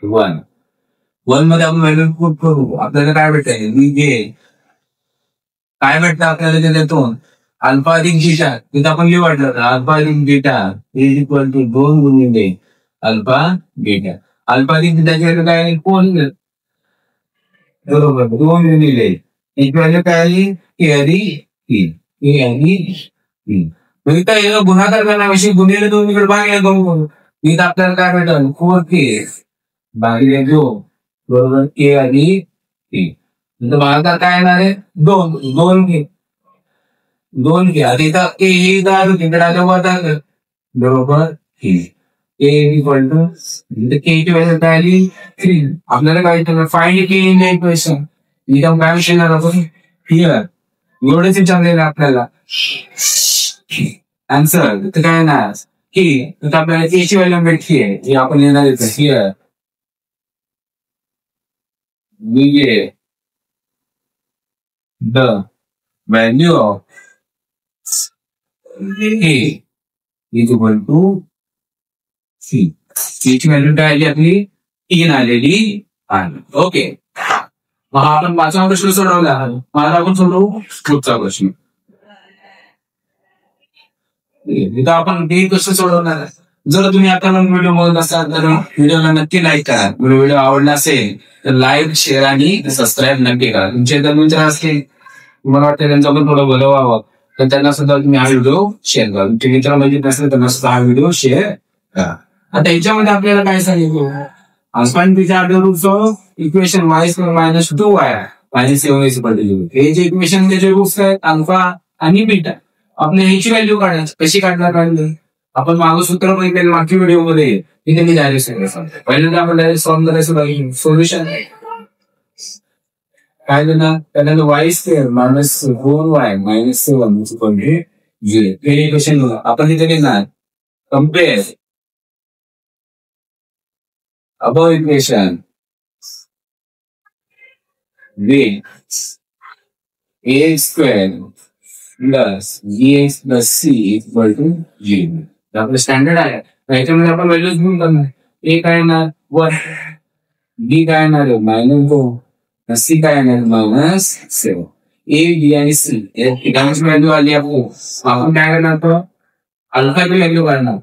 1 मध्ये आपण व्हॅल्यू पुट करू आपल्याला काय भेटेल काय भेटतं आपल्याला त्याच्यातून अल्फा अधिक बीटा तिथं आपण लिहू वाटलं अल्फा अधिक बीटा इज इक्वल टू 2 गुणिले अल्फा अधिक बीटाची व्हॅल्यू काय आली कोण बरोबर 2 गुणिले एक व्हॅल्यू काय आली के अधिक 3 गुणाकार करण्याविषयी गुणिले 2 इकडे भागिले 2 इथं आपल्याला काय भेटेल 4k भागिले 2 बरोबर के अधिक 3 भागाकार काय येणार आहे 2k आधी इथं के ही तिकडे आलं बरोबर के इक्वल टू के ची व्हॅल्यू काय आली 3 आपल्याला काय find K in the equation इथं काय विषय आपण हिअर एवढेच विचारलेलं आपल्याला आन्सर तर काय ना की आपल्याला ची व्हॅल्यू भेटली आहे जी आपण येणार आहे here we get the value of a is equal to c ची व्हॅल्यू काय आली आपली 3 आलेली आहे ओके मग आपण 5वा प्रश्न सोडवला मला आपण सोडवू पुढचा प्रश्न इथं आपण ते कसं सोडवणार आहे जर तुम्ही आता व्हिडिओ बघत असाल तर व्हिडिओला नक्की लाईक करा व्हिडिओ आवडला असेल तर लाईक शेअर आणि सबस्क्राईब नक्की करा तुमचे जर मित्र असतील मला वाटतं त्यांचं पण थोडं भलं व्हावं तर त्यांना सुद्धा तुम्ही हा व्हिडिओ शेअर करा तुमचे मित्र म्हणजे नसले त्यांना सुद्धा हा व्हिडिओ शेअर करा आता याच्यामध्ये आपल्याला काय सांगितलं इक्वेशन -2 आहे -7 हे जे इक्वेशन त्याचे रूट्स आहेत अल्फा आणि बीटा आपल्या ह्याची व्हॅल्यू काढायची कशी काढणार आपण मागं सूत्र बघितलं मागच्या व्हिडिओ मध्ये मी त्यांनी डायरेक्ट सांगतो पहिल्यांदा आपण डायरेक्ट सॉल्व्ह करायचं सोल्युशन काय देणार त्यांना y² -4y -7 हे इक्वेशन आपण तिथे घेणार compare above equation with a square plus bx plus c equal to 0. आपलं स्टँडर्ड आहे. याच्यामध्ये आपण व्हॅल्यूज घेऊन करणार. ए काय येणार 1, बी काय येणार -2, सी काय येणार -7. ए बी आणि सी याची व्हॅल्यू आली आपण काय करणार तो अल्फाची व्हॅल्यू काढणार.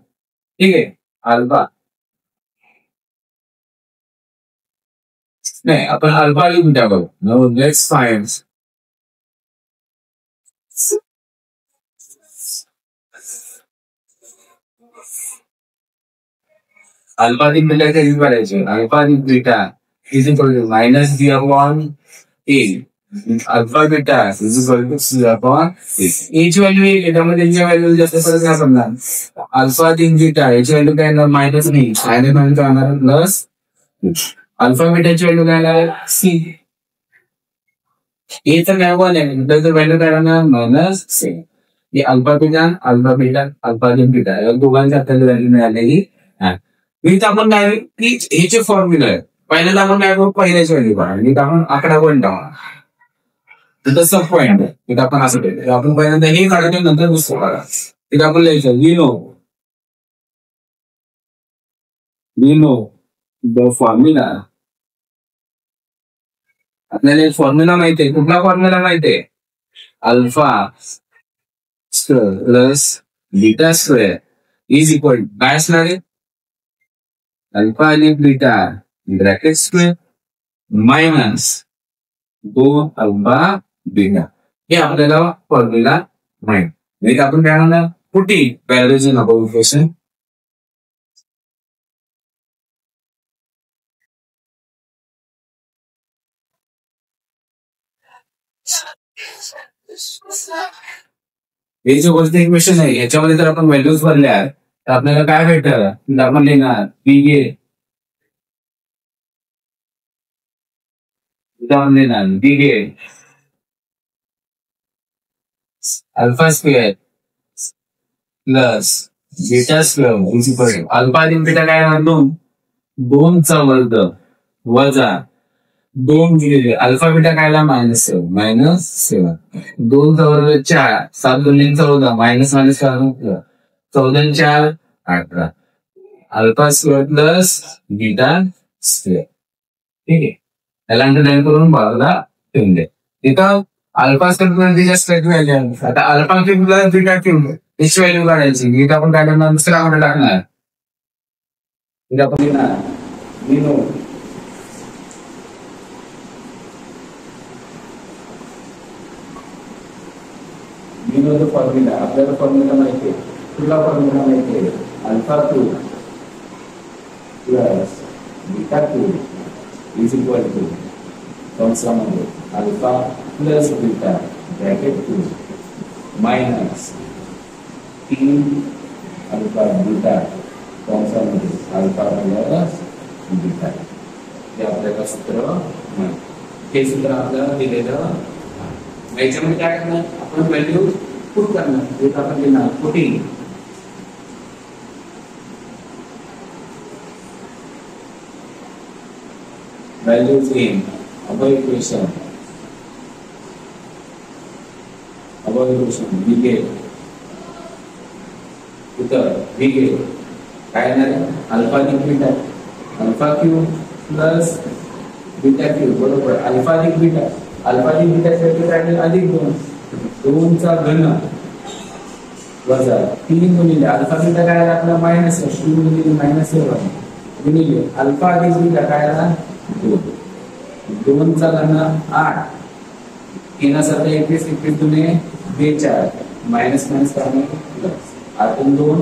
ठीक आहे. अल्फा नाही आपण अल्फा लिहून टाकू. नो लेट्स फाइंड अल्फा अधिक बीटा कधी करायचे. अल्फा अधिक beta is equal to minus B upon A. Alpha beta is equal to C upon A. एची व्हॅल्यू एक याच्यामध्ये याची व्हॅल्यू जास्त फरक काय पडणार. अल्फा अधिक बीटा याची व्हॅल्यू काय येणार मायनस बी आणि नंतर येणार प्लस. अल्फा बीटाची व्हॅल्यू काय येणार सी. ए तर काय 1 आहे तर व्हॅल्यू काय येणार मायनस सी. हे अल्फा बीटा अल्फा अधिक बीटा या दोघांची आपल्याला व्हॅल्यू मिळालेली आहे. इथं आपण काय की ह्याचे फॉर्म्युला आहे. पहिल्यांदा आपण काय करू पहिल्याची व्हॅल्यू काढा. इथं आपण आकडा पण टाकू. तिथं सब पॉईंट आहे. तिथं आपण असं केलं आपण पहिल्यांदा हे काढतो नंतर दुसरं काढा. तिथं आपण लिहायचं वी नो द फॉर्म्युला. आपल्याला एक फॉर्म्युला माहिती आहे. कुठला फॉर्म्युला माहिती आहे. Alpha square plus beta square is equal काय असणार आहे अल्फा आणि beta bracket square minus 2 alpha beta. हे आपल्याला फॉर्म्युला माहिती. आपण काय म्हणणार पुटी व्हॅल्यूज इन अबाउट इक्वेशन. हे जो गोष्ट इक्वेशन आहे याच्यामध्ये जर आपण व्हॅल्यूज भरल्या तर आपल्याला काय भेटतं. आपण लिहिणार पी ए लिहिणार B A alpha square plus beta square is equal to alpha आणि बीटा काय येणार 2 चा वर्ग वजा 2 दिलेले अल्फा बीटा कायला -7 2 चा वर्ग 4 7 2 चा वर्ग minus 14 4 18 alpha square plus beta square. ठीक आहे. त्याला अंडरलाईन करून बाजूला ठेवून दे. तिथं alpha square plus beta square value. आता alpha cube plus beta cube याची व्हॅल्यू काढायची. इथं आपण काय करणार दुसरा आकडा टाकणार. इथं आपण लिहिणार फॉर्म्युला. आपल्याला फॉर्म्युला माहिती आहे. कुठला फॉर्म्युला माहिती आहे alpha cube plus beta cube is equal to कंसामध्ये alpha plus beta bracket cube minus 3 alpha beta कंसामध्ये अल्फा प्लस बीटा. हे आपल्याला सूत्र माहिती. हे सूत्र आपल्याला दिलेलं. याच्यामध्ये काय करणार आपण व्हॅल्यू पुट करणार. एक आपण लिहिणार putting values in above equation we get. इथं वी गेट काय येणार अल्फा अधिक beta alpha cube plus beta cube बरोबर अल्फा अधिक बीटा. अल्फा अधिक बीटा अधिक 2 चा घन वजा 3 गुणिले अल्फा बीटा काय आला आपला -3 गुणिले -7 गुणिले अल्फा अधिक बीटा काय आला 2 चा घन 8 3 7 21 21 दुने 42 मायनस करणे प्लस 8 2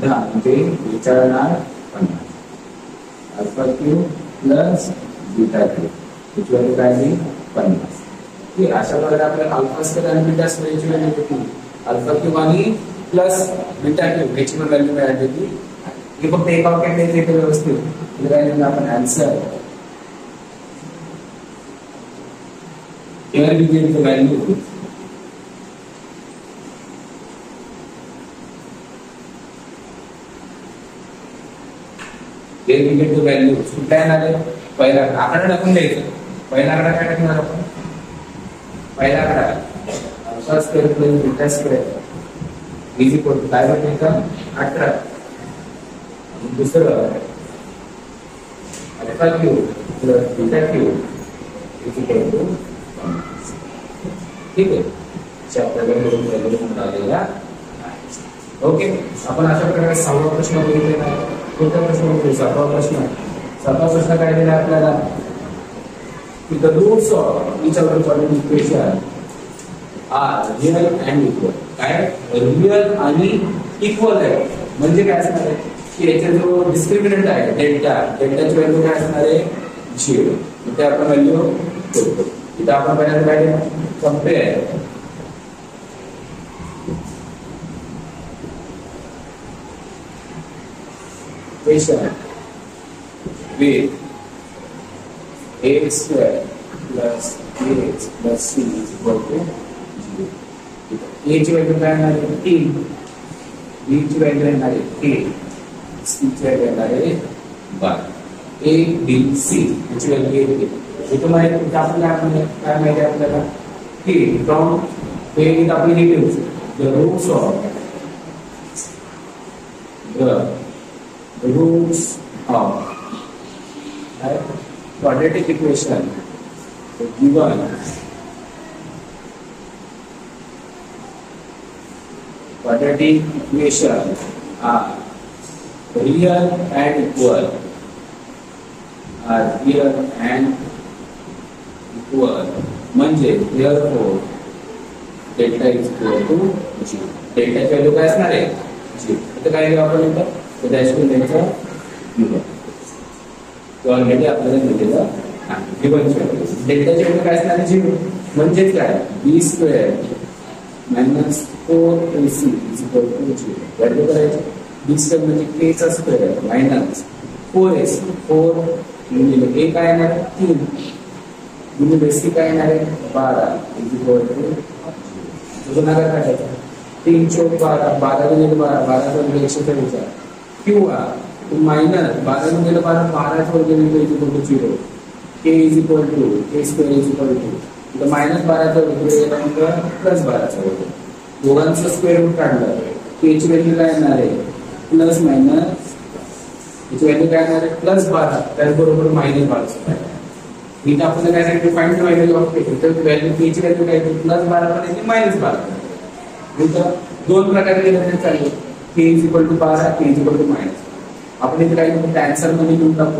10 म्हणजे 42 50 alpha cube plus beta cube याची व्हॅल्यू काय आहे 50. अशा प्रकारे आपल्याला अल्फा स्क्वेअर आणि बीटा स्क्वेअरची व्हॅल्यू होती. अल्फा क्यूब आणि प्लस बीटा क्यूब याची पण व्हॅल्यू मिळाली होती. हे फक्त एका वाक्यात लिहायचं व्यवस्थित. आपण answer here we get the value here we get the value. कुठला येणार आहे पहिला आकडा टाकून द्यायचा. पहिला आकडा काय टाकणार आपण पहिला आकडा alpha square plus beta square is equal to काय भेटेल का 18. दुसरं alpha cube plus beta cube is equal to 5. ठीक आहे, आपल्याला दोन व्हॅल्यू मिळालेल्या आहेत. ओके, आपण अशा प्रकारे 6वा प्रश्न बघितलेला आहे. कोणता प्रश्न बघू? 7वा प्रश्न. 7वा प्रश्न काय दिला आपल्याला? की the roots of each of the following equation are real and equal. काय रियल आणि इक्वल आहे म्हणजे काय असणार आहे की याचा जो डिस्क्रिमिनंट आहे डेल्टा, डेल्टाची व्हॅल्यू काय असणार आहे 0. इथे आपण व्हॅल्यू ठेवतो. इथे आपण पहिल्यांदा काय compare equation with a square plus bx plus c is equal to 0. a ची व्हॅल्यू काय आहे 3, b ची व्हॅल्यू आहे 8, c ची व्हॅल्यू आहे 12. a b c ची व्हॅल्यू येते. इथे माहिती आपल्याला काय माहिती आपल्याला की फ्रॉम a विथ आपली details the roots of quadratic equation given quadratic equation are real and equal, म्हणजे therefore delta is equal to 0. Delta ची व्हॅल्यू काय असणार आहे 0. आता काय घेऊ आपण इथं तर डॅशपूर द्यायचा गिवन. ऑलरेडी आपल्याला दिलेलं आहे गिवन व्हॅल्यू. डेल्टाची व्हॅल्यू काय असणार आहे 0 म्हणजे काय b square minus 4ac is equal to 0. Value करायची b स्क्वेअर म्हणजे k चा स्क्वेअर मायनस 4ac 4 गुणिले a काय येणार 3 गुणिले c काय येणार आहे 12 इज इक्वल टू गुणाकार काढायचा 3 चौक 12 12 गुणिले 12 12 गुणिले 143 किंवा माइनस 12 गुणिले 12 12 वर गेले is equal to 0. k is equal to k square is equal to तर माइनस 12 चा वर्ग गेल्यानंतर प्लस 12 चा वर्ग. दोघांचं स्क्वेअर रूट काढलं k ची व्हॅल्यू काय येणार आहे प्लस मायनस ची व्हॅल्यू काय येणार आहे प्लस 12 त्याचबरोबर मायनस 12. इथे आपण काय सांगितलं find the value of k. तर व्हॅल्यू k ची व्हॅल्यू काय येते प्लस 12 पण येते मायनस 12. इथं दोन प्रकारे केलं तरी चालेल. k is equal to 12 k is equal to minus. आपण इथे काय करू आन्सर मध्ये घेऊन टाकू.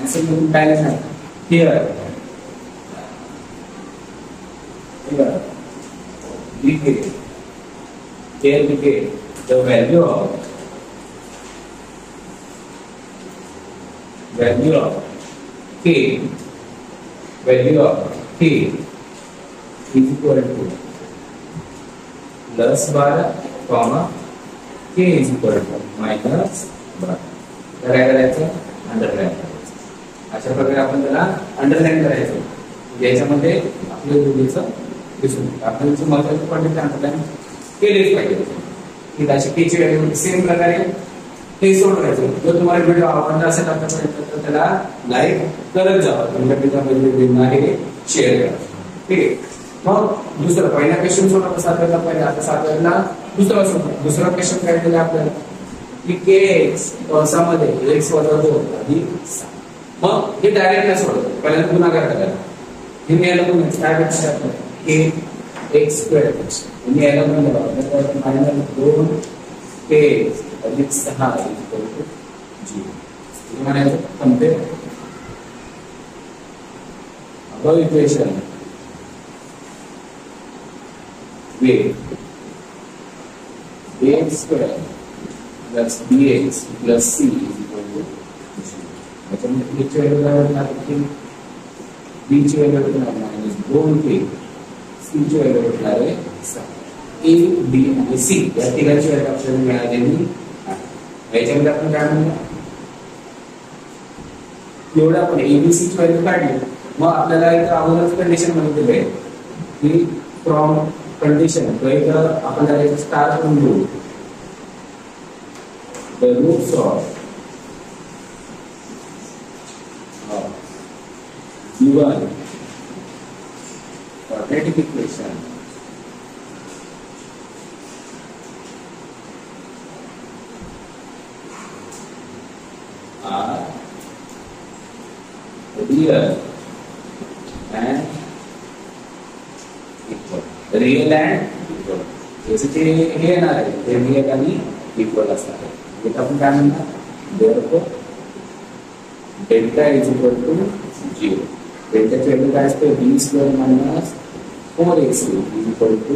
आन्सर मध्ये काय लिहिणार हियर लिखे the value of k is equal to plus 12 comma k is equal to minus 12. काय करायचं अंडरलाईन करायचं. अशा प्रकारे आपण त्याला अंडरलाईन करायचं. याच्यामध्ये आपल्या दोघीचं दिसून आपल्याला महत्त्वाचं पॉईंट अंडरलाईन केलेच पाहिजे. की अशी k ची व्हॅल्यू सेम प्रकारे हे सोडवायचं. जर तुम्हाला व्हिडिओ आवडला असेल आतापर्यंत तर त्याला लाईक करत जावा. तुमच्या मित्रांना हे शेअर करा. ठीक आहे. मग दुसरा पहिला क्वेश्चन सोडवला 7व्याला पहिला आता 7व्याला दुसरा क्वेश्चन काय दिला आपल्याला की kx कंसामध्ये x वजा 2 अधिक 6. मग हे डायरेक्ट नाही सोडवलं. पहिल्यांदा गुणाकार करायचा. हे याला गुणाकार काय भेटतं आपल्याला k x स्क्वेअर आणि याला गुणाकार मायनस 2k अधिक 6 इक्वल टू 0. म्हणायचं compare above equation with ax square plus bx plus c is equal to 0. त्याच्यामध्ये a ची व्हॅल्यू काय होणार आहे b ची व्हॅल्यू होणार आहे 2k c ची व्हॅल्यू होणार आहे 6. a b आणि c या तिघांची व्हॅल्यू आपल्याला मिळालेली आहे. याच्यामध्ये आपण काय म्हणूया एवढा आपण abc ची व्हॅल्यू काढली. मग आपल्याला एक अगोदरच कंडिशन मध्ये दिले की फ्रॉम कंडिशन तो एक आपल्याला एक स्टार करून देऊ the roots of given quadratic equation are real and equal. Real and equal. जैसे ते हे येणार आहे ते रियल आणि इक्वल असणार आहे. इथं आपण काय म्हणणार, therefore delta is equal to 0. डेल्टाची व्हॅल्यू काय असते, b square minus 4ac is equal to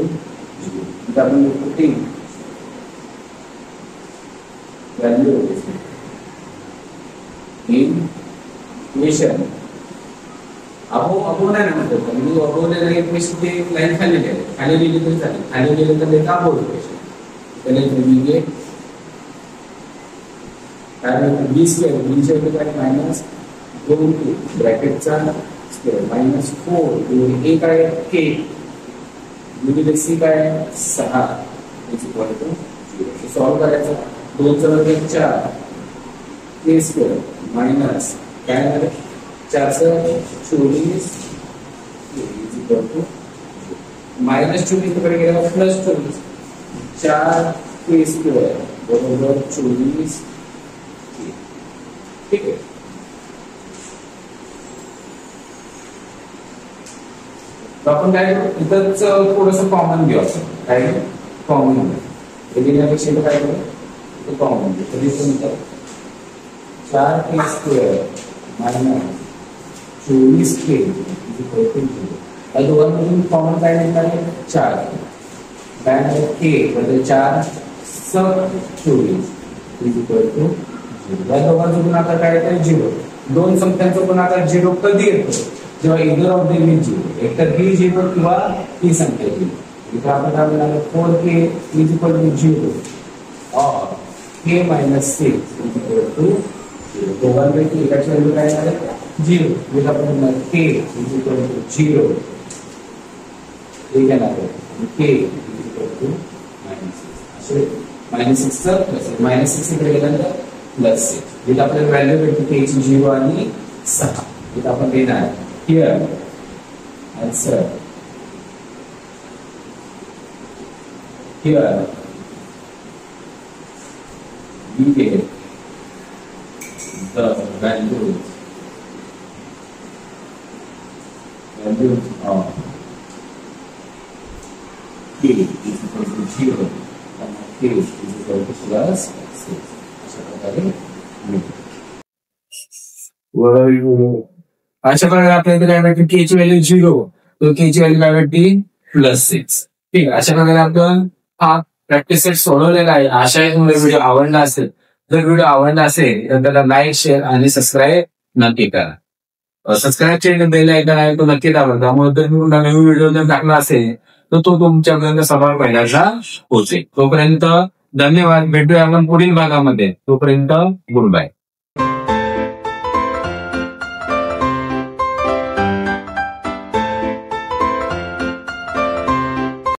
0. इथं आपण लिहू ती व्हॅल्यू इन इक्वेशन अबो नाही म्हणतो मी अबोवलेलं इक्वेशन ते लाईन खाली लिहिले खाली लिहिली तरी चालेल. खाली लिहिलं तर ते अबो इक्वेशन त्याला तुम्ही घे काय बी स्क्वेअर बीच्या व्हॅल्यू काय मायनस 2 ब्रॅकेटचा स्क्वेअर मायनस 4 हे काय के गुणिले सी काय 6 इज इक्वल टू 0. सॉल्व करायचं 2 चा वर्ग 4 के स्क्वेअर मायनस काय झालं 4 24 इज इक्वल टू मायनस 24 कडे गेला प्लस 24 4 के स्क्वेअर बरोबर 24. ठीक आहे. आपण काय करू इथंच थोडंसं कॉमन घेऊ आपण काय कॉमन घेण्यापेक्षा काय करू कॉमन घेऊ तरी पण 4 के स्क्वेअर मायनस 24 के या दोघांमधून कॉमन काय निघणार आहे 4 काय के म्हणजे 4 24 इज इक्वल टू 0. या दोघांचा गुणाकार काय येतो 0. दोन संख्यांचा गुणाकार 0 कधी येतो जेव्हा इधर ऑफ द इज 0. एक तर ही 0 किंवा ही संख्या 0. इथे आपण काय म्हणाले 4k इज इक्वल टू 0 और k minus 6 is equal to 0. दोघांपैकी एकाची व्हॅल्यू काय आहे 0. इथे आपण म्हणणार k इज इक्वल टू 0 हे घेणार आहे k इज इक्वल टू -6 असे -6 चा प्लस -6 इकडे गेल्यानंतर +6 इथे आपल्याला व्हॅल्यू भेटते k ची 0 आणि 6. इथे आपण देणार here answer here we get the values of k is equal to 0 and k is equal to +6. अशा प्रकारे आपल्याला काय भेटते के ची व्हॅल्यू 0 तो के ची व्हॅल्यू काय भेटते +6. ठीक आहे. अशा प्रकारे आपण हा प्रॅक्टिस सेट सोडवलेला आहे. आशा आहे तुम्हाला व्हिडिओ आवडला असेल. जर व्हिडिओ आवडला असेल तर त्याला लाईक शेअर आणि सबस्क्राईब नक्की करा. सबस्क्राईब बेल आयकॉन आहे तो नक्की दाबा. त्यामुळे जर नवीन व्हिडिओ जर टाकला असेल तर तो तुमच्यापर्यंत सर्वात पहिल्यांदा पोहोचेल. तोपर्यंत धन्यवाद. भेटूया आपण पुढील भागामध्ये. तोपर्यंत गुड बाय.